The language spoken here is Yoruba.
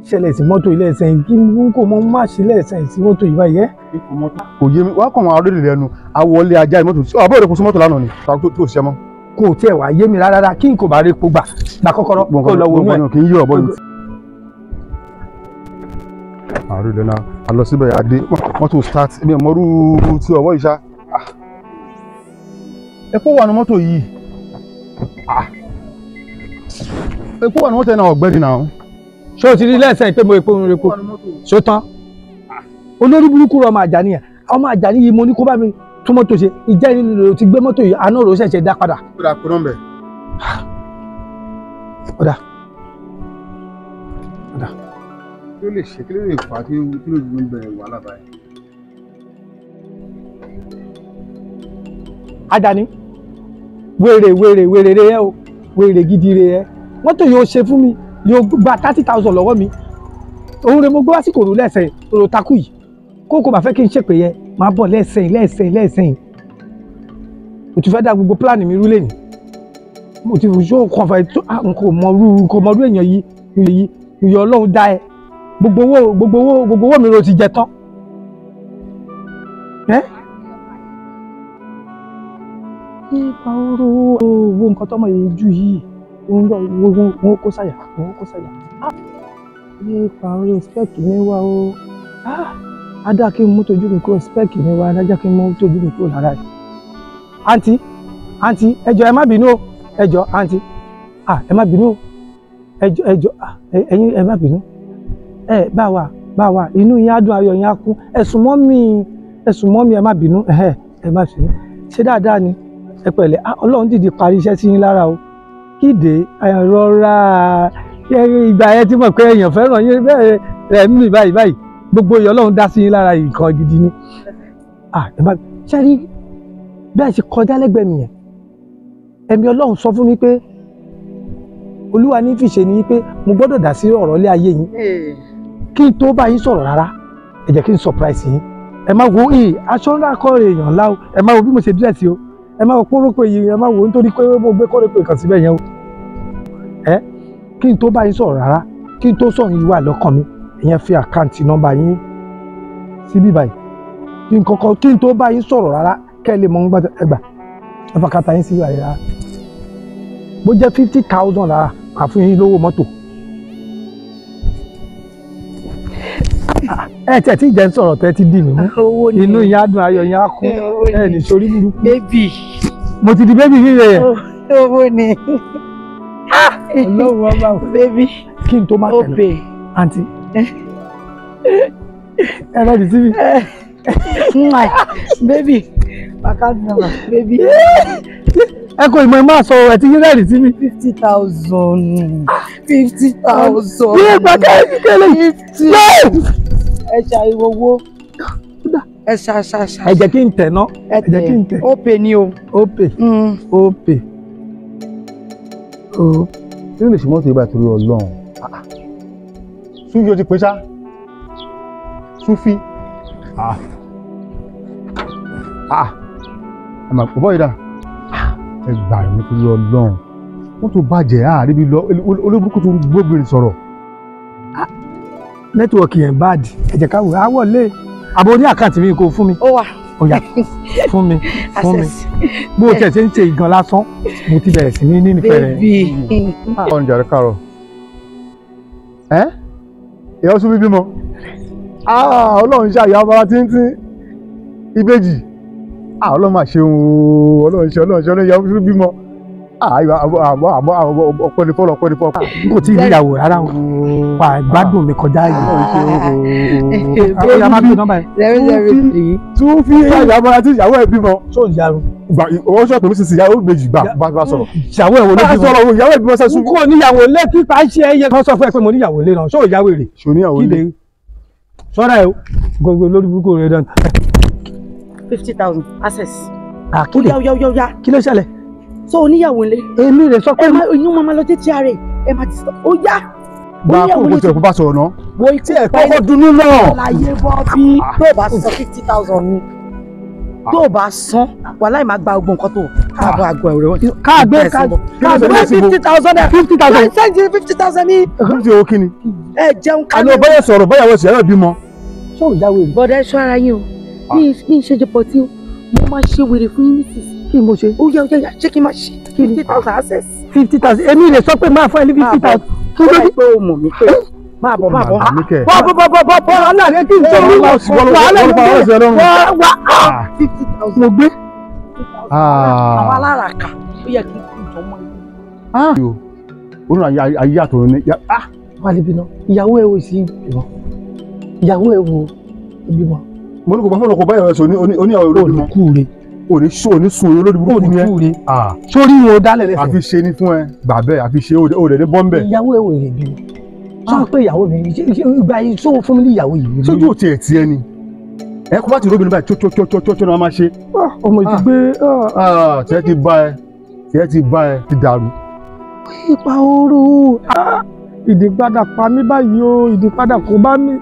ṣẹlẹ̀ sí mọ́tò ilé ẹ̀sẹ̀ yìí kí n kò mọ má ṣe lẹ́ẹ̀sẹ̀ sí mọ́tò yìí báyìí. kò yé mi wá kàn wọn arúgbó lẹ́nu àwọlé ajá mọ́tò tí àbọ̀ rẹ̀ kó sí mọ́tò lánàá ni tó ṣe mọ́. kò tiẹ̀ wá yé mi rárá kí n kò bá rí epo gbà kọ́kọ́rọ́ kó lọ wo inú ẹ̀. kì í yí ọ̀bọ yìí. àrùn lẹ́nà a lọ síbẹ̀ adé mọ́tò start ẹ̀mí ọmọrú tí ọwọ́ ìṣá. epo wà ní mọ́tò yìí epo wà ní mọ́tò yẹn náà ọ̀gbẹ́ni náà. ṣé o ti rí lẹ́sẹ̀ pé mo epo ń repo ṣó tán olórí burúkú rọ ọmọ Àjàní yẹn ọmọ Àjàní yìí mo ní kó bá mi tún mọ́tò ṣe ìjẹ́ ìlú ti gbé mọ́tò yìí àná rò ṣẹ̀ṣẹ̀ dá padà. kódà kó nọ́mbẹ̀. kódà. kí ló lè ṣe kí ló lè fà á kí ló gbé bẹ̀rẹ̀ wàhálà báyìí. Àjàní wèrè rẹ yẹ o wèrè gidi rẹ yẹ mọ́tò yóò ṣe fún mi yóò gba 30,000 lọ́wọ́ mi òun rẹ mo gbé wá sí kòrò lẹ́sẹ̀ òrò takú yìí kókò bá fẹ́ kí n ṣèpè yẹ máa bọ̀ lẹ́sẹ̀ mo ti fẹ́ dá gbogbo pílánì mi rú lẹ́yìn mo ti fò kàn fẹ́ tó nǹkan mọ̀rú èèyàn yìí ìyọ̀ Ọlọ́run dá ẹ gbogbo owó mi ro ti jẹ tán. nípa owó nǹkan tọ́mọ yìí jù yìí wọ́n kó sáyà nípa orí spẹ́ẹ̀kì mi wá o adá kí n mú tójú mi kúrò spẹ́ẹ̀kì mi wá adájá kí n mú tójú mi kúrò lára ẹ̀. àǹtí ẹjọ́ ẹ má bínú o ẹjọ́ àǹtí ẹ má bínú o ẹjọ́ ẹ̀yin ẹ má bínú bá wa inú yín á dùn ayọ̀ yín á kún ẹ̀sùn mọ́ mi ẹ má bínú ẹ má bínú ṣé dáadáa ni ẹ pẹ̀lẹ́ Ọlọ́run dìde parí iṣẹ́ sí yín lára o kíde rọra ìgbà yẹn tí mo pé èèyàn fẹ́ràn yín bẹ́ẹ̀ rẹ̀ mí báyìí gbogbo ìyọ́ Ọlọ́run dá sí yín lára nǹkan gidi ni. ṣé rí bẹ́ẹ̀ ṣe kọjá lẹ́gbẹ̀ẹ́ mi yẹn ẹ̀mí Ọlọ́run sọ fún mi pé Olúwa ní fìṣe ni pé mo gbọ́dọ̀ dá sí ọ̀rọ̀ ilé ayé yín kí n tó bá yín sọ̀rọ̀ rárá ẹ jẹ́ kí n surprise yín ẹ má wo aṣọ ńlá kọ́ èèyàn ńlá o ẹ má wo bí mo ṣe dírẹ̀sì o ẹ má wo kórópè yìí ẹ má wo nítorí pé mo gbé kórópè kan síbẹ̀ yẹn o kí n tó bá yín sọ̀rọ̀ rárá kí n tó sọ̀rọ̀ yìí wà lọ́kàn mi ìyẹn fi àkáǹtì nọ́mbà yín síbí báyìí kí n tó bá yín sọ̀rọ̀ rárá kẹ́ ẹ lè mọ nígbà ẹgbà ẹ fà kàtà yín síbí báyìí rárá bó jẹ́ 50,000 rárá màá fún yín lówó mọ́tò. ẹ tẹ̀ tí ìjẹ́ ń sọ̀rọ̀ tẹ́ ti dì mí mú inú yín á dùn ayọ̀ yín á kún ẹ ní sórí burúkú. bébì mo ti di bébì rírẹ yẹn. owó ni. Ọlọ́run ọba o. bébì kí n tó má tẹ̀lé àǹtí ẹ rẹ́ẹ̀dì sí mi. bébì wákàtí nàmà bébì. ẹ kò ìmọ̀ ẹ máa sọ ẹ ti yín rẹ́ẹ̀dì sí mi. 50,000. 50,000. bí ẹ gbàgbé kékeré yìí. ẹ ṣàìwò owó. ẹ ṣàṣàṣà. ẹ jẹ́ kí n tẹ̀ ná. ẹ jẹ́ kí n tẹ̀. ó pè ní o. ó pè. kí ló lè ṣe mọ́tò ìgbà torí Ọlọ́run Súfì ó ti pè ṣá Súfì àmà pọ̀pọ̀ ìdá ẹ gbà mí torí Ọlọ́run mọ́tò bàjẹ́ àríbi lọ olóbùkún tó gbóbìnrin sọ̀rọ̀. nẹ́tíwọ̀kì yẹn báàdì ẹ jẹ́ ká wò á wọlé àbò ní àkáǹtì mi kò fún mi. ó wà. ó yá fún mi bó o tẹ̀ ṣe ń ṣe ìgan lásán mo ti bẹ̀rẹ̀ sí ní nífẹ̀ẹ́ rẹ̀. ọ̀nà ìjà rẹ̀ kàrọ̀ ìyá Súfì bímọ Ọlọ́run ṣe àyà ọba tíntín ìbejì Ọlọ́run máa ṣe Ọlọ́run ṣe ìyá Súfì bímọ ọpẹ́ ní fọ́lọ́. kò tí ì níyàwó rárá o wà gbádùn mi kọjá yìí. ọ̀yà máa gbé nọ́mbà yẹn. Súfì ìyá ọba tí ìyàwó ẹ̀ bímọ. tó ìyàrú. owó ṣọ́ọ̀tù mi sì sí ìyàwó ìbejì bá sọ̀rọ̀. ìyàwó ẹ̀ wo ló bímọ. ìyàwó ẹ̀ bímọ sẹ́sùn. kò níyàwó lé pípa ṣe ẹyẹ kan sọ fún ẹ pé mo níyàwó lé náà ṣó ìyàwó èrè. ṣòníyàwó lé. sọ́ra ẹ̀ o gbogbo lórí burúkú rẹ̀ dán. 50,000 access. àkílẹ̀ kí ló ṣẹlẹ̀. so oníyàwó lé. èmi rẹ̀ sọ pé inú máa lọ títí ara ẹ máa ti sọ ó yá. gba kókò tí ẹ kó bá sọ̀rọ̀ náà. wo ikú ẹ kọ́kọ́ dunú náà. láyé bọ́ bí tó o bá san 50,000 ni tó o bá san wàláì máa gba gbogbo nǹkan tó káàbọ̀ àgọ́ ẹ̀rọ wọn. káàgbé 50,000 50,000 50,000 sẹ́ńtì 50,000 ní. 50 owó kí ni. ẹ jẹun àná kálẹ̀. báyọ̀ sọ̀rọ̀ báyàwó ẹ̀sìn ẹ̀rọ bímọ. ṣé ò jáwé rẹ̀. bọ́dà ẹ ṣọ́ ara yín o mi ṣe jẹ pọtí o mo máa ṣe wèrè fún yín nísinsìnyí. kí mo ṣe. ó yẹ ṣé kí n máa ṣe 50,000 access. 50,000 èmi lè sọ pé máa fún ẹ ní 50,000. kí ló dé pé o mọ̀ mí pé máa bọ̀. bọ́ aláàrẹ kí n tó rí wàhálà wá 50,000 mo gbé. àwọn aláràkà ó yẹ kí n kú ìjọ mọ́ yín. òun ayé àtọ̀run ní. wà á lè bínú ìyàwó ẹ wò sí ìbímọ ìyàwó ẹ wò ìbímọ. mo ní kò bá fọlọ kò bá yàrá ẹsẹ oníyàwó olóbímọ. òní sun olórí burúkú ni ẹ. sórí wo dálẹ̀ lẹ́sẹ̀. àfi ṣe ni fún ẹ gbà bẹ́ẹ̀ àfi ṣe ó dẹ̀ ní bọ́m̀bẹ̀. ìyàwó ẹ wò lè bímọ. sọ pé ìyàwó mi ìgbà yìí sọ fún mi ní ìyàwó yìí. sójú òtí ẹ̀ tiẹ̀ ni ẹ kó bá ti róbìnrin báyìí tó ni wọ́n máa ṣe. ọmọ ti gbé. tiẹ̀ ti bá ẹ ti dàrú. ipa ooru ìdí padà pa mí báyìí o ìdí padà kò bá mi.